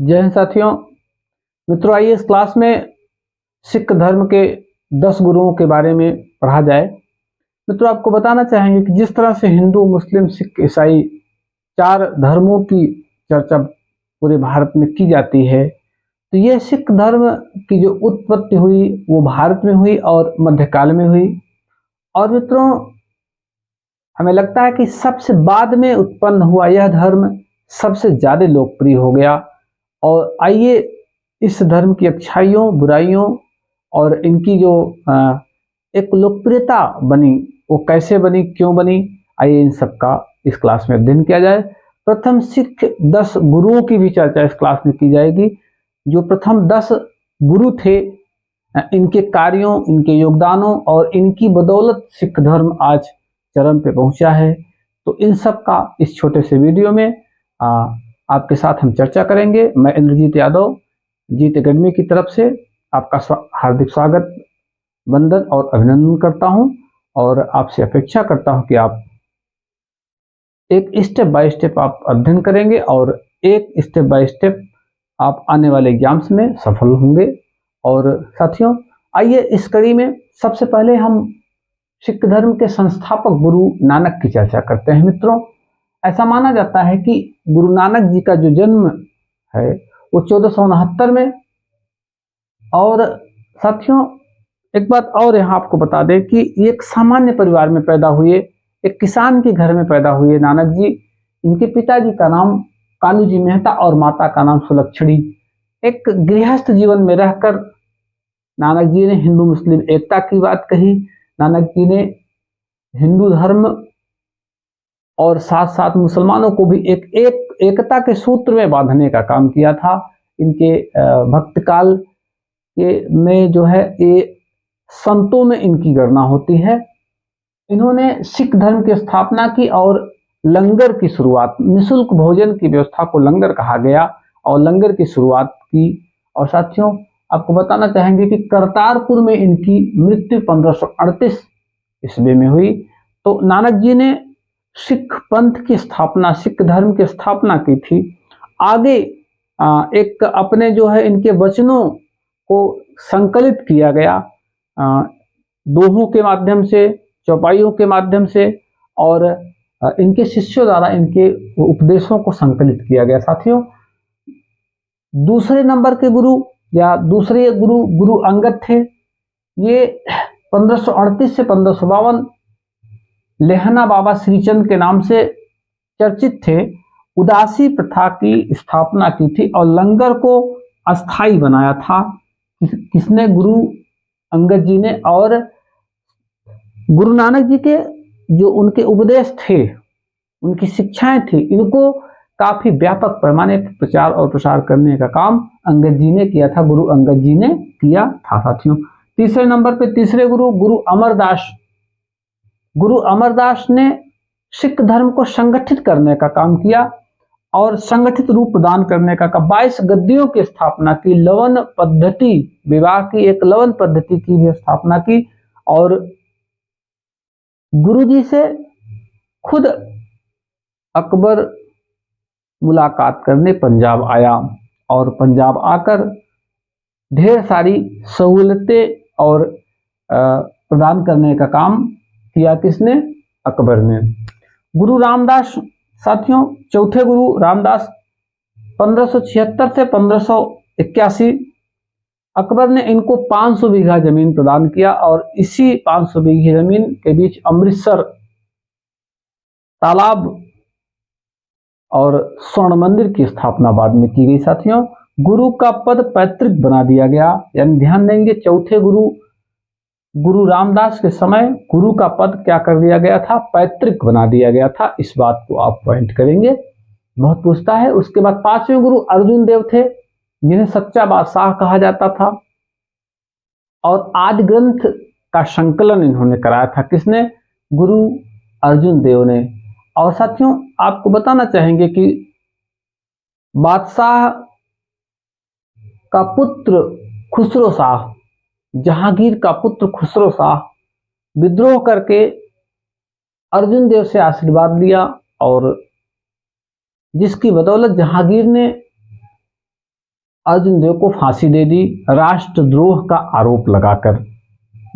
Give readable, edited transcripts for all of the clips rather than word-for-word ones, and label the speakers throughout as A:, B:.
A: जय हिंद साथियों। मित्रों, आइए इस क्लास में सिख धर्म के 10 गुरुओं के बारे में पढ़ा जाए। मित्रों, आपको बताना चाहेंगे कि जिस तरह से हिंदू, मुस्लिम, सिख, ईसाई 4 धर्मों की चर्चा पूरे भारत में की जाती है, तो यह सिख धर्म की जो उत्पत्ति हुई वो भारत में हुई और मध्यकाल में हुई। और मित्रों, हमें लगता है कि सबसे बाद में उत्पन्न हुआ यह धर्म सबसे ज़्यादा लोकप्रिय हो गया। और आइए इस धर्म की अच्छाइयों, बुराइयों और इनकी जो एक लोकप्रियता बनी वो कैसे बनी, क्यों बनी, आइए इन सब का इस क्लास में अध्ययन किया जाए। प्रथम सिख 10 गुरुओं की भी चर्चा इस क्लास में की जाएगी। जो प्रथम 10 गुरु थे, इनके कार्यों, इनके योगदानों और इनकी बदौलत सिख धर्म आज चरम पे पहुंचा है। तो इन सब का इस छोटे से वीडियो में आपके साथ हम चर्चा करेंगे। मैं इंद्रजीत यादव जीत एकेडमी की तरफ से आपका हार्दिक स्वागत, वंदन और अभिनंदन करता हूं और आपसे अपेक्षा करता हूं कि आप एक स्टेप बाय स्टेप आप अध्ययन करेंगे और एक स्टेप बाय स्टेप आप आने वाले एग्जाम्स में सफल होंगे। और साथियों, आइए इस कड़ी में सबसे पहले हम सिख धर्म के संस्थापक गुरु नानक की चर्चा करते हैं। मित्रों, ऐसा माना जाता है कि गुरु नानक जी का जो जन्म है वो 1469 में। और साथियों, एक बात और यहाँ आपको बता दें कि एक सामान्य परिवार में पैदा हुए, एक किसान के घर में पैदा हुए नानक जी। इनके पिताजी का नाम कालू जी मेहता और माता का नाम सुलक्षणी। एक गृहस्थ जीवन में रहकर नानक जी ने हिंदू मुस्लिम एकता की बात कही। नानक जी ने हिंदू धर्म और साथ साथ मुसलमानों को भी एकता के सूत्र में बांधने का काम किया था। इनके भक्त काल के में जो है ये संतों में इनकी गणना होती है। इन्होंने सिख धर्म की स्थापना की और लंगर की शुरुआत, निःशुल्क भोजन की व्यवस्था को लंगर कहा गया और लंगर की शुरुआत की। और साथियों, आपको बताना चाहेंगे कि करतारपुर में इनकी मृत्यु 1538 ईस्वी में हुई। तो नानक जी ने सिख पंथ की स्थापना, सिख धर्म की स्थापना की थी। आगे एक अपने जो है इनके वचनों को संकलित किया गया दोहों के माध्यम से, चौपाइयों के माध्यम से और इनके शिष्यों द्वारा इनके उपदेशों को संकलित किया गया। साथियों, दूसरे नंबर के गुरु या दूसरे गुरु अंगद थे। ये 1538 से 1552 लेहना बाबा श्रीचंद के नाम से चर्चित थे। उदासी प्रथा की स्थापना की थी और लंगर को अस्थाई बनाया था। किसने? गुरु अंगद जी ने। और गुरु नानक जी के जो उनके उपदेश थे, उनकी शिक्षाएं थी, इनको काफी व्यापक पैमाने पर प्रचार और प्रसार करने का काम अंगद जी ने किया था, गुरु अंगद जी ने किया था। साथियों, तीसरे नंबर पे तीसरे गुरु अमरदास। गुरु अमरदास ने सिख धर्म को संगठित करने का काम किया और संगठित रूप प्रदान करने का 22 गद्दियों की स्थापना की। लवन पद्धति, विवाह की एक लवन पद्धति की भी स्थापना की। और गुरु जी से खुद अकबर मुलाकात करने पंजाब आया और पंजाब आकर ढेर सारी सहूलतें और प्रदान करने का काम किया। किसने? अकबर ने। गुरु रामदास, साथियों, चौथे गुरु रामदास 1576 से 1581। अकबर ने इनको 500 बीघा जमीन प्रदान किया और इसी 500 बीघी जमीन के बीच अमृतसर तालाब और स्वर्ण मंदिर की स्थापना बाद में की गई। साथियों, गुरु का पद पैतृक बना दिया गया। यानी ध्यान देंगे, चौथे गुरु रामदास के समय गुरु का पद क्या कर दिया गया था? पैतृक बना दिया गया था। इस बात को आप पॉइंट करेंगे, बहुत पूछता है। उसके बाद 5वें गुरु अर्जुन देव थे, जिन्हें सच्चा बादशाह कहा जाता था। और आदि ग्रंथ का संकलन इन्होंने कराया था। किसने? गुरु अर्जुन देव ने। और साथियों, आपको बताना चाहेंगे कि बादशाह का पुत्र खुसरो शाह, जहांगीर का पुत्र खुसरो शाह विद्रोह करके अर्जुन देव से आशीर्वाद लिया और जिसकी बदौलत जहांगीर ने अर्जुन देव को फांसी दे दी राष्ट्रद्रोह का आरोप लगाकर।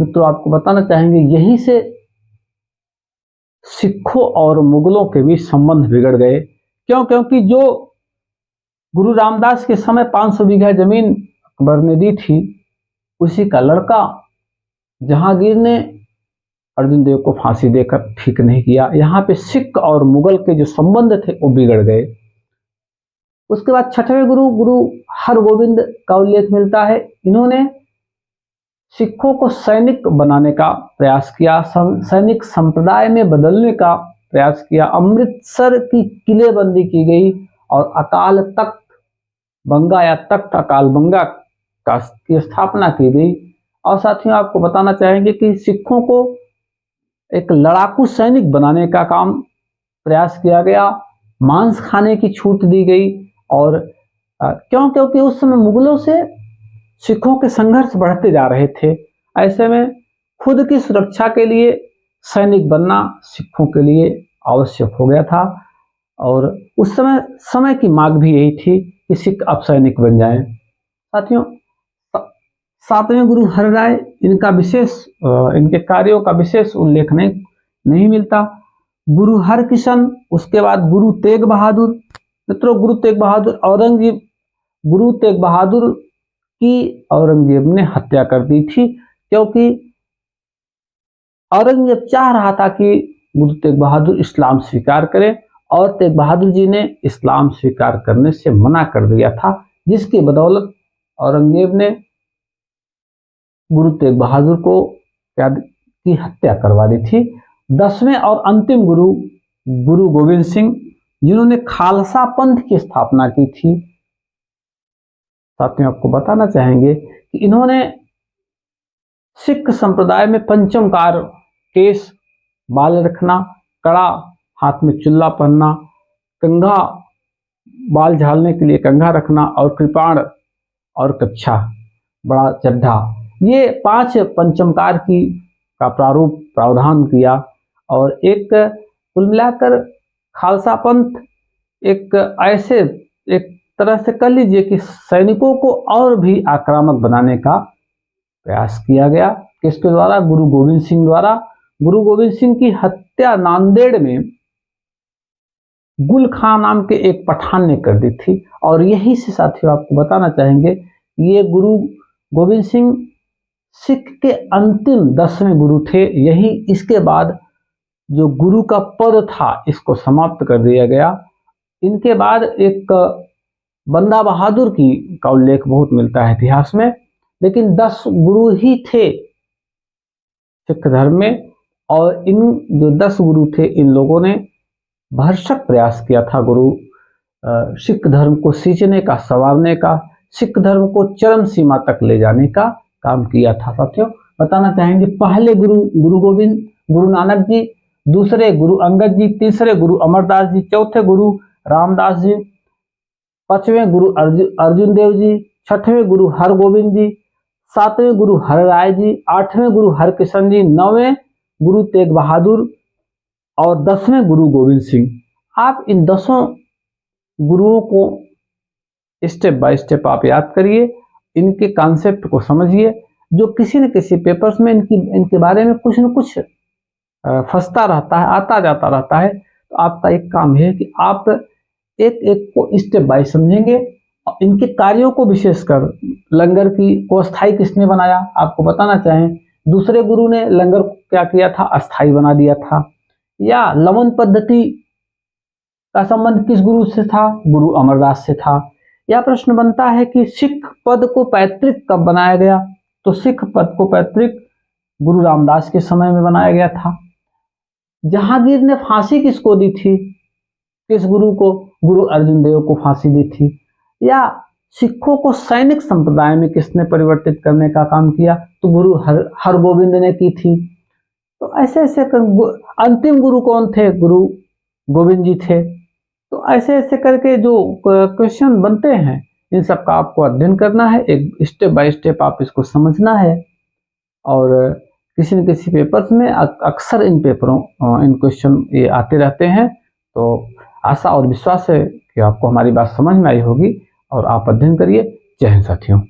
A: मित्रों, आपको बताना चाहेंगे यहीं से सिखों और मुगलों के बीच संबंध बिगड़ गए। क्यों? क्योंकि जो गुरु रामदास के समय 500 बीघा जमीन अकबर ने दी थी, उसी का लड़का जहांगीर ने अर्जुन देव को फांसी देकर ठीक नहीं किया। यहाँ पे सिख और मुगल के जो संबंध थे वो बिगड़ गए। उसके बाद छठवें गुरु गुरु हरगोविंद का उल्लेख मिलता है। इन्होंने सिखों को सैनिक बनाने का प्रयास किया, सैनिक संप्रदाय में बदलने का प्रयास किया। अमृतसर की किलेबंदी की गई और अकाल तख्त बंगा या तख्त अकाल बंगा की स्थापना की गई। और साथियों, आपको बताना चाहेंगे कि सिखों को एक लड़ाकू सैनिक बनाने का काम प्रयास किया गया, मांस खाने की छूट दी गई। और क्यों? क्योंकि उस समय मुगलों से सिखों के संघर्ष बढ़ते जा रहे थे। ऐसे में खुद की सुरक्षा के लिए सैनिक बनना सिखों के लिए आवश्यक हो गया था। और उस समय की मांग भी यही थी कि सिख अब सैनिक बन जाएं। साथियों, सातवें गुरु हरिराय, इनके कार्यों का विशेष उल्लेख नहीं मिलता। गुरु हरकिशन, उसके बाद गुरु तेग बहादुर। मित्रों, गुरु तेग बहादुर की औरंगजेब ने हत्या कर दी थी, क्योंकि औरंगजेब चाह रहा था कि गुरु तेग बहादुर इस्लाम स्वीकार करें और तेग बहादुर जी ने इस्लाम स्वीकार करने से मना कर दिया था, जिसकी बदौलत औरंगजेब ने गुरु तेग बहादुर की हत्या करवा दी थी। 10वें और अंतिम गुरु गुरु गोविंद सिंह, जिन्होंने खालसा पंथ की स्थापना की थी। साथियों, आपको बताना चाहेंगे कि इन्होंने सिख संप्रदाय में पंचमकार, केस बाल रखना, कड़ा, हाथ में चुल्ला पहनना, कंघा, बाल झाड़ने के लिए कंघा रखना और कृपाण और कच्छा, बड़ा चड्ढा, ये 5 पंचमकार का प्रावधान किया। और एक कुल मिलाकर खालसा पंथ एक तरह से कह लीजिए कि सैनिकों को और भी आक्रामक बनाने का प्रयास किया गया। किसके द्वारा? गुरु गोविंद सिंह द्वारा। गुरु गोविंद सिंह की हत्या नांदेड़ में गुल खां नाम के एक पठान ने कर दी थी। और यही से साथियों, आपको बताना चाहेंगे, ये गुरु गोविंद सिंह सिख के अंतिम 10वें गुरु थे। यही इसके बाद जो गुरु का पद था, इसको समाप्त कर दिया गया। इनके बाद एक बंदा बहादुर का उल्लेख बहुत मिलता है इतिहास में, लेकिन 10 गुरु ही थे सिख धर्म में। और इन जो 10 गुरु थे, इन लोगों ने भरसक प्रयास किया था सिख धर्म को सींचने का, संवारने का, सिख धर्म को चरम सीमा तक ले जाने का काम किया था। साथियों, बताना चाहेंगे, पहले गुरु गोविंद, गुरु नानक जी, दूसरे गुरु अंगद जी, तीसरे गुरु अमरदास जी, चौथे गुरु रामदास जी, 5वें गुरु अर्जुन देव जी, 6वें गुरु हरगोविंद जी, 7वें गुरु हरिराय जी, 8वें गुरु हरकिशन जी, 9वें गुरु तेग बहादुर और 10वें गुरु गोविंद सिंह। आप इन 10 गुरुओं को स्टेप बाय स्टेप आप याद करिए, इनके कॉन्सेप्ट को समझिए। जो किसी न किसी पेपर्स में इनके बारे में कुछ न कुछ फंसता रहता है, आता जाता रहता है, तो आपका एक काम है कि आप एक एक को स्टेप बाय समझेंगे। और इनके कार्यों को, विशेषकर लंगर को अस्थाई किसने बनाया, आपको बताना चाहें, दूसरे गुरु ने लंगर को क्या किया था, अस्थाई बना दिया था। या लवन पद्धति का संबंध किस गुरु से था, गुरु अमरदास से था। यह प्रश्न बनता है कि सिख पद को पैतृक कब बनाया गया, तो सिख पद को पैतृक गुरु रामदास के समय में बनाया गया था। जहांगीर ने फांसी किसको दी थी, किस गुरु को, गुरु अर्जुन देव को फांसी दी थी। या सिखों को सैनिक संप्रदाय में किसने परिवर्तित करने का काम किया, तो गुरु हरगोविंद ने की थी। तो ऐसे अंतिम गुरु कौन थे, गुरु गोविंद जी थे। तो ऐसे करके जो क्वेश्चन बनते हैं, इन सब का आपको अध्ययन करना है, एक स्टेप बाय स्टेप आप इसको समझना है। और किसी न किसी पेपर्स में अक्सर इन क्वेश्चन ये आते रहते हैं। तो आशा और विश्वास है कि आपको हमारी बात समझ में आई होगी और आप अध्ययन करिए। जय हिंद साथियों।